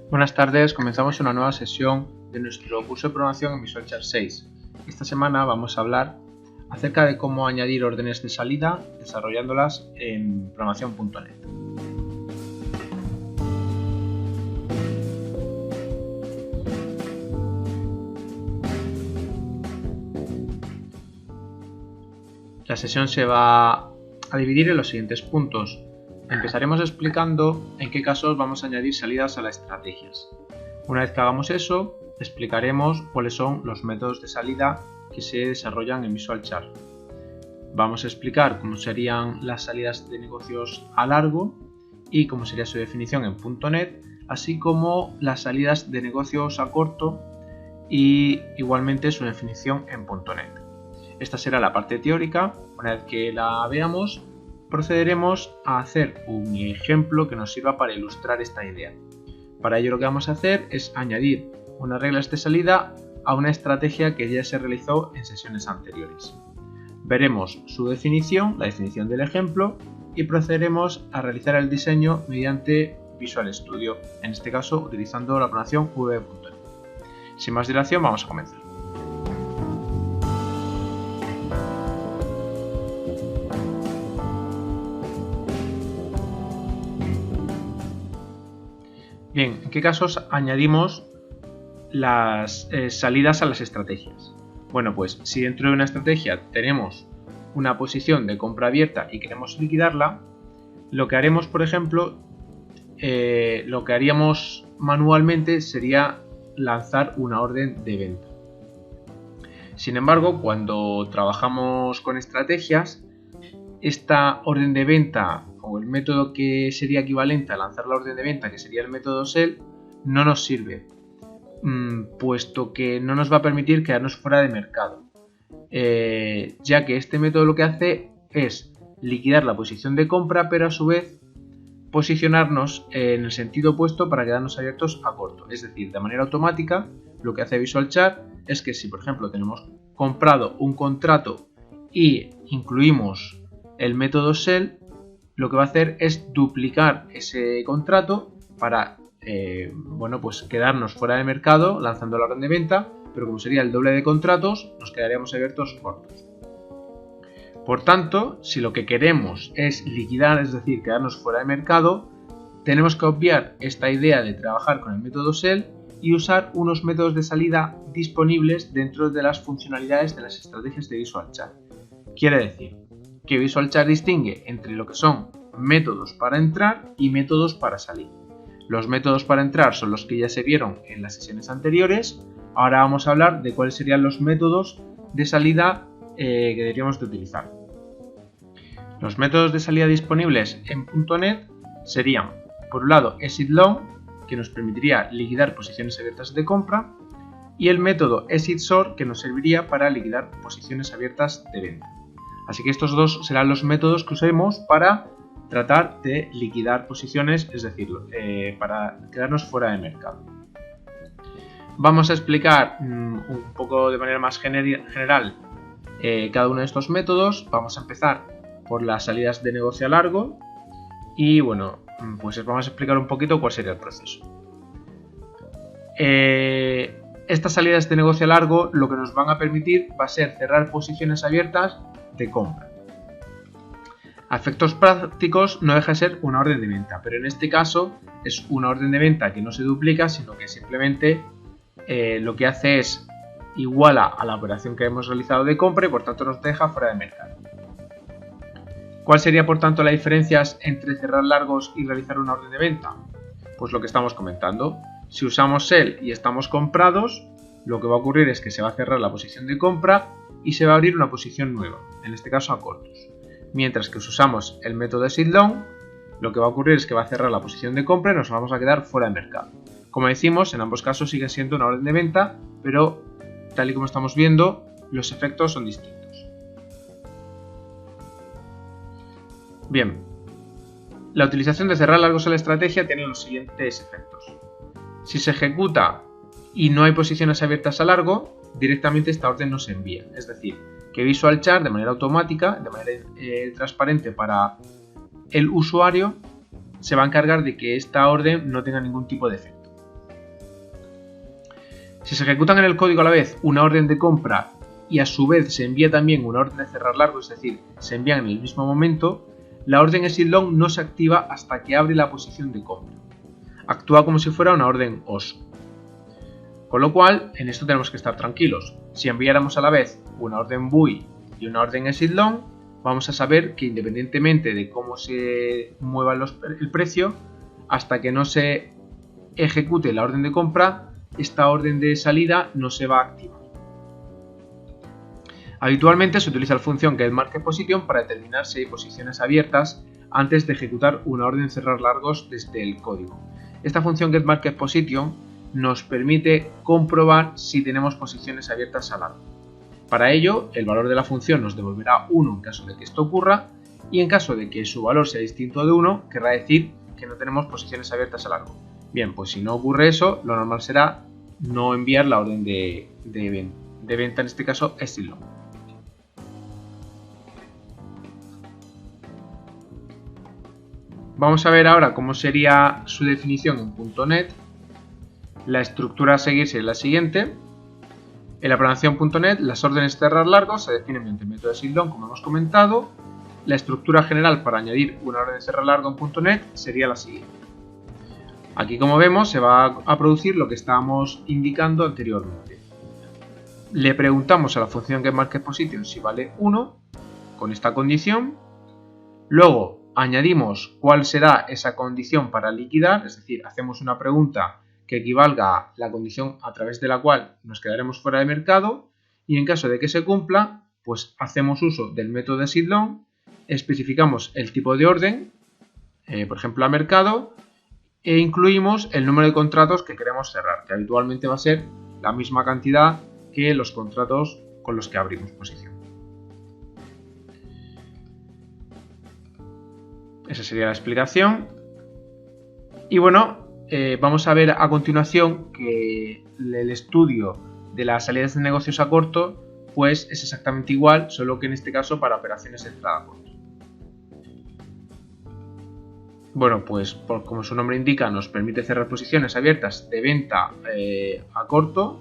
Buenas tardes, comenzamos una nueva sesión de nuestro curso de programación en Visual Chart 6. Esta semana vamos a hablar acerca de cómo añadir órdenes de salida desarrollándolas en programación.net. La sesión se va a dividir en los siguientes puntos. Empezaremos explicando en qué casos vamos a añadir salidas a las estrategias. Una vez que hagamos eso, explicaremos cuáles son los métodos de salida que se desarrollan en Visual Chart. Vamos a explicar cómo serían las salidas de negocios a largo y cómo sería su definición en .NET, así como las salidas de negocios a corto y igualmente su definición en .NET. Esta será la parte teórica. Una vez que la veamos, procederemos a hacer un ejemplo que nos sirva para ilustrar esta idea. Para ello lo que vamos a hacer es añadir unas reglas de salida a una estrategia que ya se realizó en sesiones anteriores. Veremos su definición, la definición del ejemplo, y procederemos a realizar el diseño mediante Visual Studio, en este caso utilizando la programación v.net. Sin más dilación, vamos a comenzar. Bien, ¿en qué casos añadimos las salidas a las estrategias? Bueno, pues si dentro de una estrategia tenemos una posición de compra abierta y queremos liquidarla, lo que haremos, por ejemplo, lo que haríamos manualmente sería lanzar una orden de venta. Sin embargo, cuando trabajamos con estrategias, esta orden de venta o el método que sería equivalente a lanzar la orden de venta, que sería el método sell, no nos sirve, puesto que no nos va a permitir quedarnos fuera de mercado, ya que este método lo que hace es liquidar la posición de compra, pero a su vez posicionarnos en el sentido opuesto para quedarnos abiertos a corto. Es decir, de manera automática, lo que hace Visual Chart es que si, por ejemplo, tenemos comprado un contrato y incluimos el método sell, lo que va a hacer es duplicar ese contrato para pues quedarnos fuera de mercado lanzando la orden de venta, pero como sería el doble de contratos, nos quedaríamos abiertos cortos. Por tanto, si lo que queremos es liquidar, es decir, quedarnos fuera de mercado, tenemos que obviar esta idea de trabajar con el método sell y usar unos métodos de salida disponibles dentro de las funcionalidades de las estrategias de Visual Chart. Quiere decir que Visual Chart distingue entre lo que son métodos para entrar y métodos para salir. Los métodos para entrar son los que ya se vieron en las sesiones anteriores. Ahora vamos a hablar de cuáles serían los métodos de salida que deberíamos de utilizar. Los métodos de salida disponibles en .NET serían, por un lado, ExitLong, que nos permitiría liquidar posiciones abiertas de compra, y el método ExitSort, que nos serviría para liquidar posiciones abiertas de venta. Así que estos dos serán los métodos que usemos para tratar de liquidar posiciones, es decir, para quedarnos fuera de mercado. Vamos a explicar un poco de manera más general cada uno de estos métodos. Vamos a empezar por las salidas de negocio a largo y bueno, pues vamos a explicar un poquito cuál sería el proceso. Estas salidas de negocio a largo lo que nos van a permitir va a ser cerrar posiciones abiertas de compra. A efectos prácticos no deja de ser una orden de venta, pero en este caso es una orden de venta que no se duplica, sino que simplemente lo que hace es iguala a la operación que hemos realizado de compra y por tanto nos deja fuera de mercado. ¿Cuál sería por tanto la diferencia entre cerrar largos y realizar una orden de venta? Pues lo que estamos comentando. Si usamos sell y estamos comprados, lo que va a ocurrir es que se va a cerrar la posición de compra y se va a abrir una posición nueva, en este caso a cortos. Mientras que si usamos el método ExitLong, lo que va a ocurrir es que va a cerrar la posición de compra y nos vamos a quedar fuera de mercado. Como decimos, en ambos casos sigue siendo una orden de venta, pero tal y como estamos viendo, los efectos son distintos. Bien, la utilización de cerrar largos en la estrategia tiene los siguientes efectos. Si se ejecuta y no hay posiciones abiertas a largo, directamente esta orden no se envía. Es decir, que Visual Chart de manera automática, de manera transparente para el usuario, se va a encargar de que esta orden no tenga ningún tipo de efecto. Si se ejecutan en el código a la vez una orden de compra y a su vez se envía también una orden de cerrar largo, es decir, se envían en el mismo momento, la orden exit long no se activa hasta que abre la posición de compra. Actúa como si fuera una orden OS. Con lo cual, en esto tenemos que estar tranquilos. Si enviáramos a la vez una orden buy y una orden exit long, vamos a saber que independientemente de cómo se mueva el precio, hasta que no se ejecute la orden de compra, esta orden de salida no se va a activar. Habitualmente se utiliza la función getMarketPosition para determinar si hay posiciones abiertas antes de ejecutar una orden de cerrar largos desde el código. Esta función getMarketPosition nos permite comprobar si tenemos posiciones abiertas a largo. Para ello, el valor de la función nos devolverá 1 en caso de que esto ocurra, y en caso de que su valor sea distinto de 1, querrá decir que no tenemos posiciones abiertas a largo. Bien, pues si no ocurre eso, lo normal será no enviar la orden de venta, en este caso exit long. Vamos a ver ahora cómo sería su definición en .NET. La estructura a seguir sería la siguiente. En la programación.NET, las órdenes cerrar largos se definen mediante el método exit long, como hemos comentado. La estructura general para añadir una orden de cerrar largo en .NET sería la siguiente. Aquí, como vemos, se va a producir lo que estábamos indicando anteriormente. Le preguntamos a la función getMarketPosition si vale 1 con esta condición. Luego añadimos cuál será esa condición para liquidar, es decir, hacemos una pregunta que equivalga a la condición a través de la cual nos quedaremos fuera de mercado, y en caso de que se cumpla, pues hacemos uso del método exit long, especificamos el tipo de orden, por ejemplo a mercado, e incluimos el número de contratos que queremos cerrar, que habitualmente va a ser la misma cantidad que los contratos con los que abrimos posición. Esa sería la explicación. Y bueno, vamos a ver a continuación que el estudio de las salidas de negocios a corto pues es exactamente igual, solo que en este caso para operaciones de entrada a corto. Bueno, pues como su nombre indica, nos permite cerrar posiciones abiertas de venta a corto.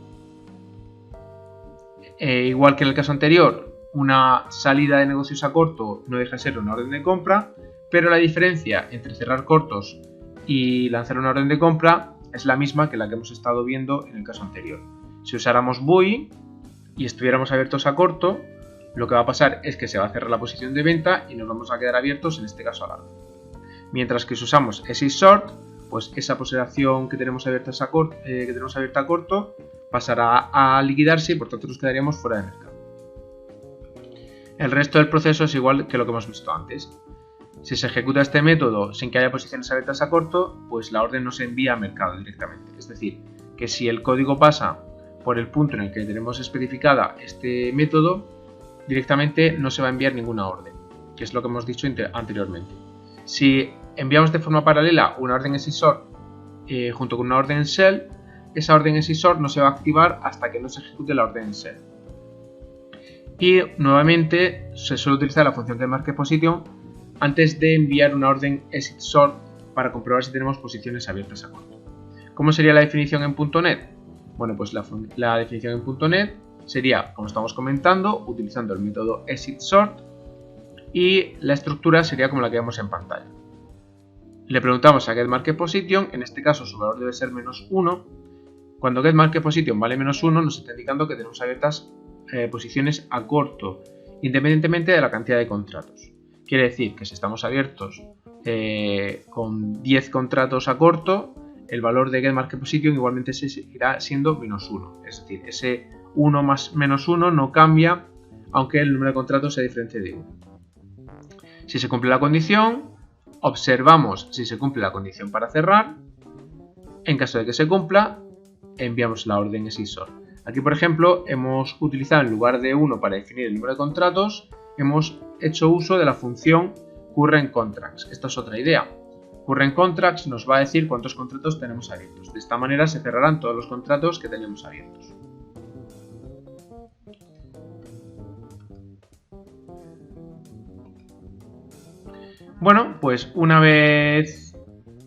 Igual que en el caso anterior, una salida de negocios a corto no deja de ser una orden de compra, pero la diferencia entre cerrar cortos y lanzar una orden de compra es la misma que la que hemos estado viendo en el caso anterior. Si usáramos buy y estuviéramos abiertos a corto, lo que va a pasar es que se va a cerrar la posición de venta y nos vamos a quedar abiertos, en este caso a largo. Mientras que si usamos exit short, pues esa posición que tenemos abierta a corto pasará a liquidarse y por tanto nos quedaríamos fuera de mercado. El resto del proceso es igual que lo que hemos visto antes. Si se ejecuta este método sin que haya posiciones abiertas a corto, pues la orden no se envía a mercado directamente. Es decir, que si el código pasa por el punto en el que tenemos especificada este método, directamente no se va a enviar ninguna orden, que es lo que hemos dicho anteriormente. Si enviamos de forma paralela una orden exit short junto con una orden shell, esa orden exit short no se va a activar hasta que no se ejecute la orden shell. Y nuevamente se suele utilizar la función getMarketPosition antes de enviar una orden exit short para comprobar si tenemos posiciones abiertas a corto. ¿Cómo sería la definición en .NET? Bueno, pues la definición en .NET sería, como estamos comentando, utilizando el método exit short, y la estructura sería como la que vemos en pantalla. Le preguntamos a getMarketPosition, en este caso su valor debe ser -1. Cuando getMarketPosition vale -1, nos está indicando que tenemos abiertas posiciones a corto, independientemente de la cantidad de contratos. Quiere decir que si estamos abiertos con 10 contratos a corto, el valor de getMarketPosition igualmente seguirá siendo -1. Es decir, ese 1 más -1 no cambia, aunque el número de contratos se diferencie de 1. Si se cumple la condición, observamos si se cumple la condición para cerrar. En caso de que se cumpla, enviamos la orden exit short. Aquí, por ejemplo, hemos utilizado en lugar de 1 para definir el número de contratos, hemos hecho uso de la función currentContracts. Esta es otra idea. currentContracts nos va a decir cuántos contratos tenemos abiertos. De esta manera se cerrarán todos los contratos que tenemos abiertos. Bueno, pues una vez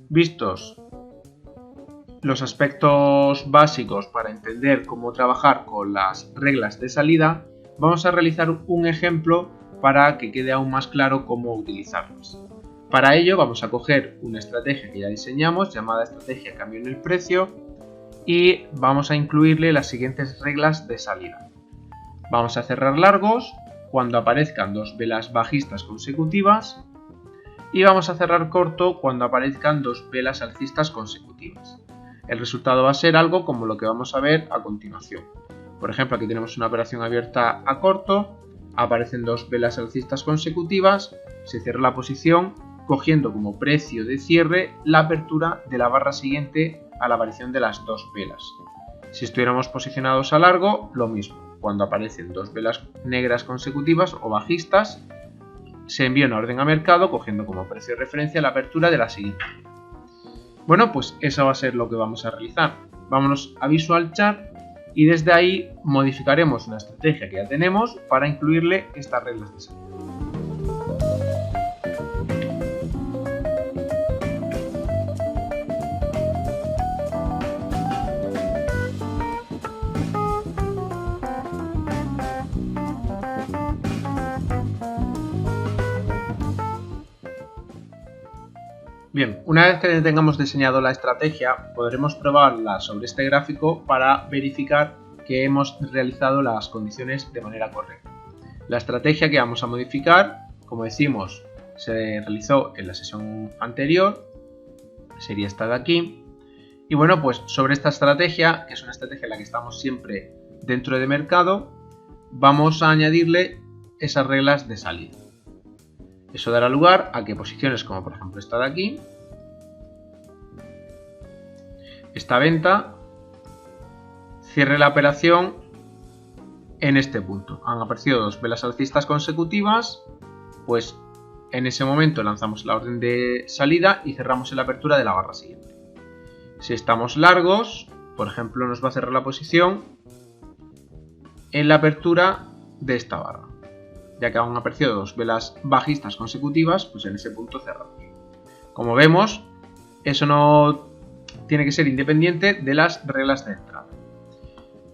vistos los aspectos básicos para entender cómo trabajar con las reglas de salida, vamos a realizar un ejemplo para que quede aún más claro cómo utilizarlas. Para ello vamos a coger una estrategia que ya diseñamos llamada estrategia cambio en el precio y vamos a incluirle las siguientes reglas de salida. Vamos a cerrar largos cuando aparezcan dos velas bajistas consecutivas y vamos a cerrar corto cuando aparezcan dos velas alcistas consecutivas. El resultado va a ser algo como lo que vamos a ver a continuación. Por ejemplo, aquí tenemos una operación abierta a corto, aparecen dos velas alcistas consecutivas, se cierra la posición cogiendo como precio de cierre la apertura de la barra siguiente a la aparición de las dos velas. Si estuviéramos posicionados a largo, lo mismo. Cuando aparecen dos velas negras consecutivas o bajistas, se envía una orden a mercado cogiendo como precio de referencia la apertura de la siguiente. Bueno, pues eso va a ser lo que vamos a realizar. Vámonos a Visual Chart y desde ahí modificaremos una estrategia que ya tenemos para incluirle estas reglas de salida. Bien, una vez que tengamos diseñado la estrategia, podremos probarla sobre este gráfico para verificar que hemos realizado las condiciones de manera correcta. La estrategia que vamos a modificar, como decimos, se realizó en la sesión anterior, sería esta de aquí. Y bueno, pues sobre esta estrategia, que es una estrategia en la que estamos siempre dentro de mercado, vamos a añadirle esas reglas de salida. Eso dará lugar a que posiciones como por ejemplo esta de aquí, esta venta, cierre la operación en este punto. Han aparecido dos velas alcistas consecutivas, pues en ese momento lanzamos la orden de salida y cerramos en la apertura de la barra siguiente. Si estamos largos, por ejemplo, nos va a cerrar la posición en la apertura de esta barra. Ya que han aparecido dos velas bajistas consecutivas, pues en ese punto cerramos. Como vemos, eso no tiene que ser independiente de las reglas de entrada.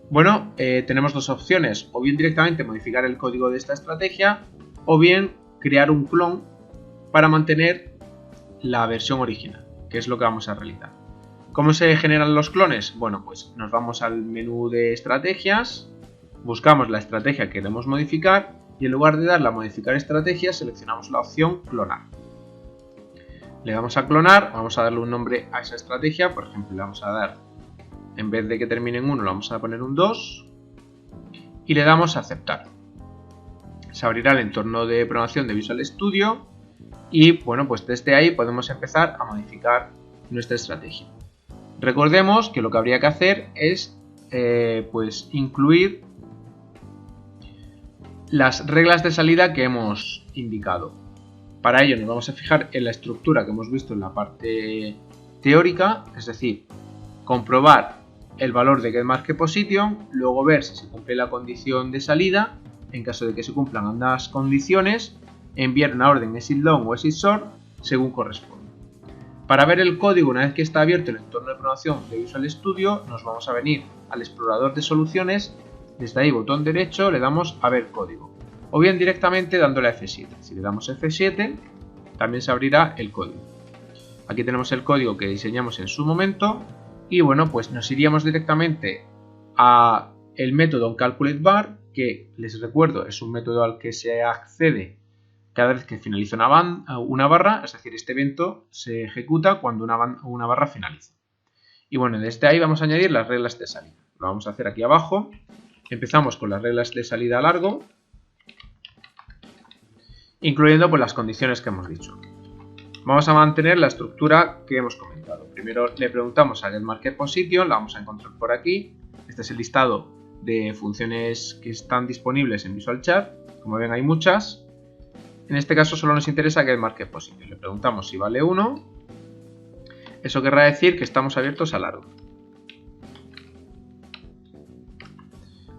Bueno, tenemos dos opciones, o bien directamente modificar el código de esta estrategia, o bien crear un clon para mantener la versión original, que es lo que vamos a realizar. ¿Cómo se generan los clones? Bueno, pues nos vamos al menú de estrategias, buscamos la estrategia que queremos modificar, y en lugar de darle a modificar estrategia, seleccionamos la opción clonar. Le damos a clonar, vamos a darle un nombre a esa estrategia, por ejemplo le vamos a dar, en vez de que termine en 1, le vamos a poner un 2 y le damos a aceptar. Se abrirá el entorno de programación de Visual Studio y bueno, pues desde ahí podemos empezar a modificar nuestra estrategia. Recordemos que lo que habría que hacer es pues incluir las reglas de salida que hemos indicado. Para ello nos vamos a fijar en la estructura que hemos visto en la parte teórica, es decir, comprobar el valor de getMarketPosition, luego ver si se cumple la condición de salida, en caso de que se cumplan ambas condiciones, enviar una orden ExitLong o ExitShort según corresponda. Para ver el código una vez que está abierto el entorno de programación de Visual Studio, nos vamos a venir al explorador de soluciones. Desde ahí, botón derecho, le damos a ver código. O bien directamente dándole a F7. Si le damos F7, también se abrirá el código. Aquí tenemos el código que diseñamos en su momento. Y bueno, pues nos iríamos directamente a el método onCalculateBar, que les recuerdo es un método al que se accede cada vez que finaliza una barra. Es decir, este evento se ejecuta cuando una barra finaliza. Y bueno, desde ahí vamos a añadir las reglas de salida. Lo vamos a hacer aquí abajo. Empezamos con las reglas de salida a largo, incluyendo pues las condiciones que hemos dicho. Vamos a mantener la estructura que hemos comentado. Primero le preguntamos a getMarketPosition, la vamos a encontrar por aquí. Este es el listado de funciones que están disponibles en Visual Chart. Como ven, hay muchas. En este caso solo nos interesa getMarketPosition. Le preguntamos si vale 1. Eso querrá decir que estamos abiertos a largo.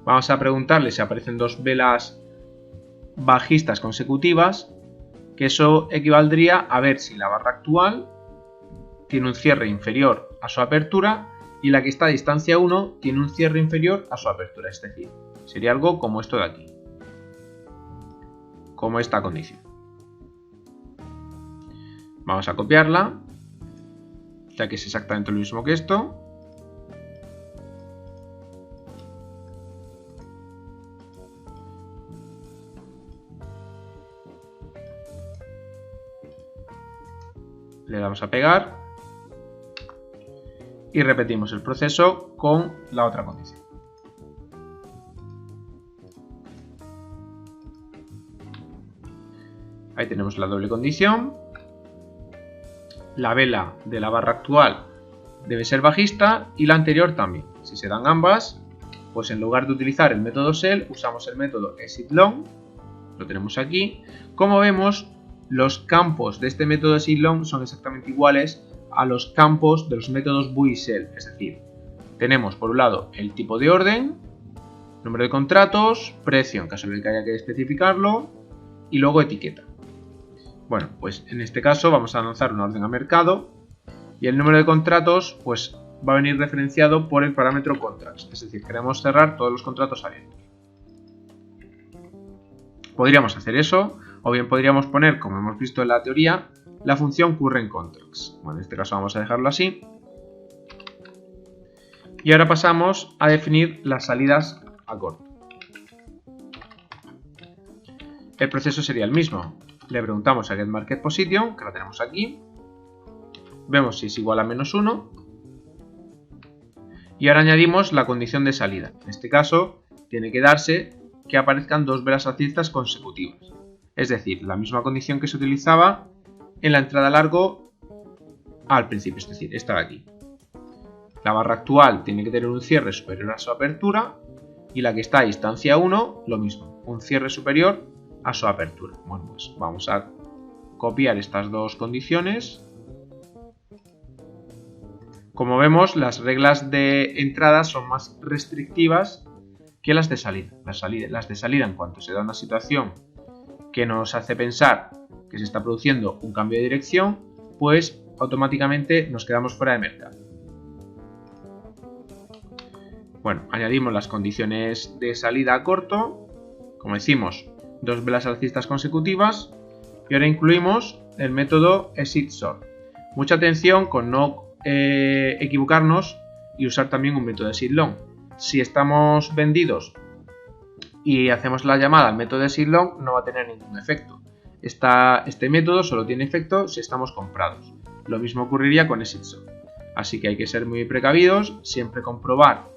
Vamos a preguntarle si aparecen dos velas bajistas consecutivas, que eso equivaldría a ver si la barra actual tiene un cierre inferior a su apertura y la que está a distancia 1 tiene un cierre inferior a su apertura, es decir, sería algo como esto de aquí, como esta condición. Vamos a copiarla, ya que es exactamente lo mismo que esto. Le damos a pegar y repetimos el proceso con la otra condición. Ahí tenemos la doble condición. La vela de la barra actual debe ser bajista y la anterior también. Si se dan ambas, pues en lugar de utilizar el método sell, usamos el método exitLong. Lo tenemos aquí. Como vemos, los campos de este método exitLong son exactamente iguales a los campos de los métodos bu y sell. Es decir, tenemos por un lado el tipo de orden, número de contratos, precio en caso de que haya que especificarlo y luego etiqueta. Bueno, pues en este caso vamos a lanzar una orden a mercado y el número de contratos pues va a venir referenciado por el parámetro contracts, es decir, queremos cerrar todos los contratos abiertos. Podríamos hacer eso, o bien podríamos poner, como hemos visto en la teoría, la función currentContracts. Bueno, en este caso vamos a dejarlo así. Y ahora pasamos a definir las salidas a corto. El proceso sería el mismo. Le preguntamos a getMarketPosition, que la tenemos aquí. Vemos si es igual a -1. Y ahora añadimos la condición de salida. En este caso, tiene que darse que aparezcan dos velas alcistas consecutivas. Es decir, la misma condición que se utilizaba en la entrada largo al principio, es decir, esta de aquí. La barra actual tiene que tener un cierre superior a su apertura y la que está a distancia 1, lo mismo, un cierre superior a su apertura. Bueno, pues vamos a copiar estas dos condiciones. Como vemos, las reglas de entrada son más restrictivas que las de salida. Las de salida, en cuanto se da una situación que nos hace pensar que se está produciendo un cambio de dirección, pues automáticamente nos quedamos fuera de mercado. Bueno, añadimos las condiciones de salida a corto, como decimos, dos velas alcistas consecutivas, y ahora incluimos el método exitSort. Mucha atención con no equivocarnos y usar también un método exitLong. Si estamos vendidos y hacemos la llamada al método exitLong, no va a tener ningún efecto. Este método solo tiene efecto si estamos comprados. Lo mismo ocurriría con exitSort. Así que hay que ser muy precavidos, siempre comprobar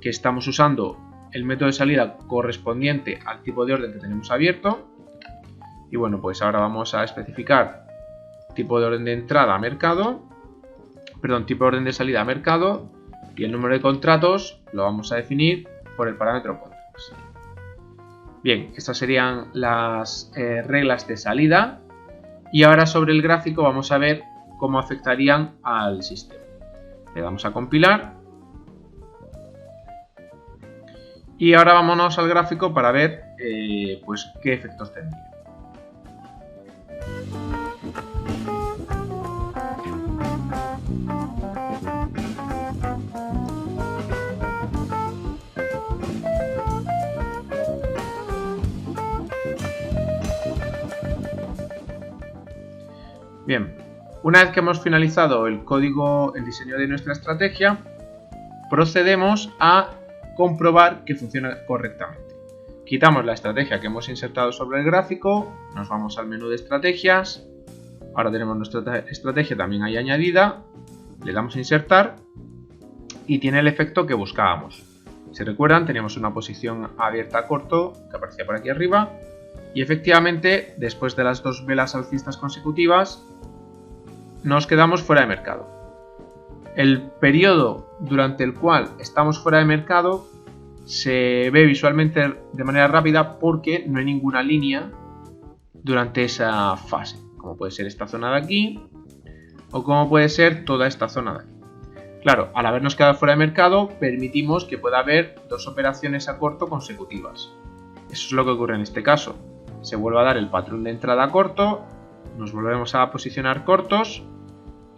que estamos usando el método de salida correspondiente al tipo de orden que tenemos abierto. Y bueno, pues ahora vamos a especificar tipo de orden de entrada a mercado, tipo de orden de salida a mercado, y el número de contratos lo vamos a definir por el parámetro contracts. Bien, estas serían las reglas de salida, y ahora sobre el gráfico vamos a ver cómo afectarían al sistema. Le damos a compilar y ahora vámonos al gráfico para ver pues qué efectos tendría. Bien, una vez que hemos finalizado el diseño de nuestra estrategia, procedemos a comprobar que funciona correctamente. Quitamos la estrategia que hemos insertado sobre el gráfico, nos vamos al menú de estrategias, ahora tenemos nuestra estrategia también ahí añadida, le damos a insertar y tiene el efecto que buscábamos. Si recuerdan, teníamos una posición abierta a corto que aparecía por aquí arriba y efectivamente después de las dos velas alcistas consecutivas nos quedamos fuera de mercado. El periodo durante el cual estamos fuera de mercado se ve visualmente de manera rápida porque no hay ninguna línea durante esa fase, como puede ser esta zona de aquí o como puede ser toda esta zona de aquí. Claro, al habernos quedado fuera de mercado permitimos que pueda haber dos operaciones a corto consecutivas. Eso es lo que ocurre en este caso. Se vuelve a dar el patrón de entrada a corto, nos volvemos a posicionar cortos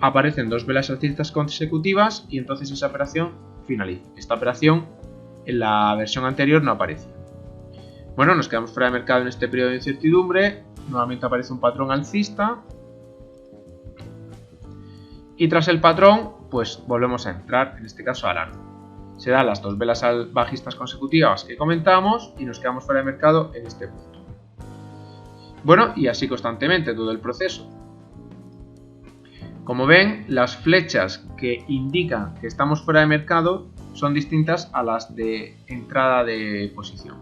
aparecen 2 velas alcistas consecutivas y entonces esa operación finaliza. Esta operación en la versión anterior no aparecía. Bueno, nos quedamos fuera de mercado en este periodo de incertidumbre. Nuevamente aparece un patrón alcista. Y tras el patrón, pues volvemos a entrar, en este caso a largo. Se dan las 2 velas bajistas consecutivas que comentamos y nos quedamos fuera de mercado en este punto. Bueno, y así constantemente todo el proceso. Como ven, las flechas que indican que estamos fuera de mercado son distintas a las de entrada de posición.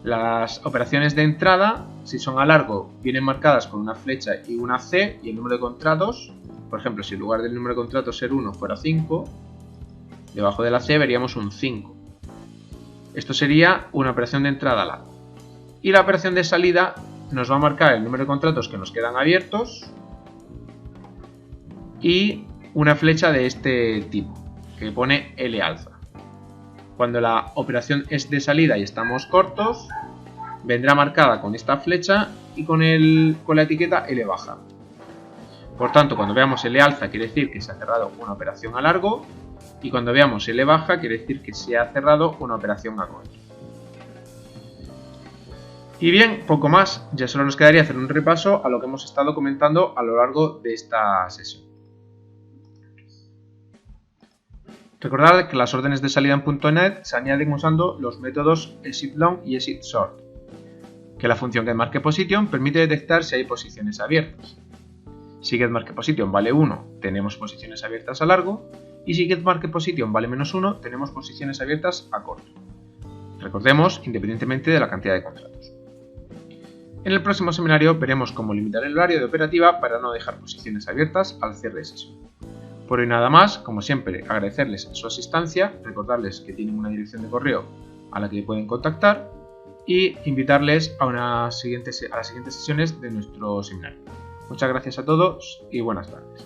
Las operaciones de entrada, si son a largo, vienen marcadas con una flecha y una C y el número de contratos. Por ejemplo, si en lugar del número de contratos ser 1 fuera 5, debajo de la C veríamos un 5. Esto sería una operación de entrada a largo. Y la operación de salida nos va a marcar el número de contratos que nos quedan abiertos y una flecha de este tipo, que pone L alfa. Cuando la operación es de salida y estamos cortos, vendrá marcada con esta flecha y con la etiqueta L baja. Por tanto, cuando veamos L alfa quiere decir que se ha cerrado una operación a largo y cuando veamos L baja quiere decir que se ha cerrado una operación a corto. Y bien, poco más, ya solo nos quedaría hacer un repaso a lo que hemos estado comentando a lo largo de esta sesión. Recordad que las órdenes de salida en .NET se añaden usando los métodos exitLong y exitSort, que la función getMarkPosition permite detectar si hay posiciones abiertas. Si getMarkPosition vale 1, tenemos posiciones abiertas a largo, y si getMarkPosition vale -1, tenemos posiciones abiertas a corto. Recordemos, independientemente de la cantidad de contratos. En el próximo seminario veremos cómo limitar el horario de operativa para no dejar posiciones abiertas al cierre de sesión. Por hoy nada más, como siempre agradecerles su asistencia, recordarles que tienen una dirección de correo a la que pueden contactar y invitarles a las siguientes sesiones de nuestro seminario. Muchas gracias a todos y buenas tardes.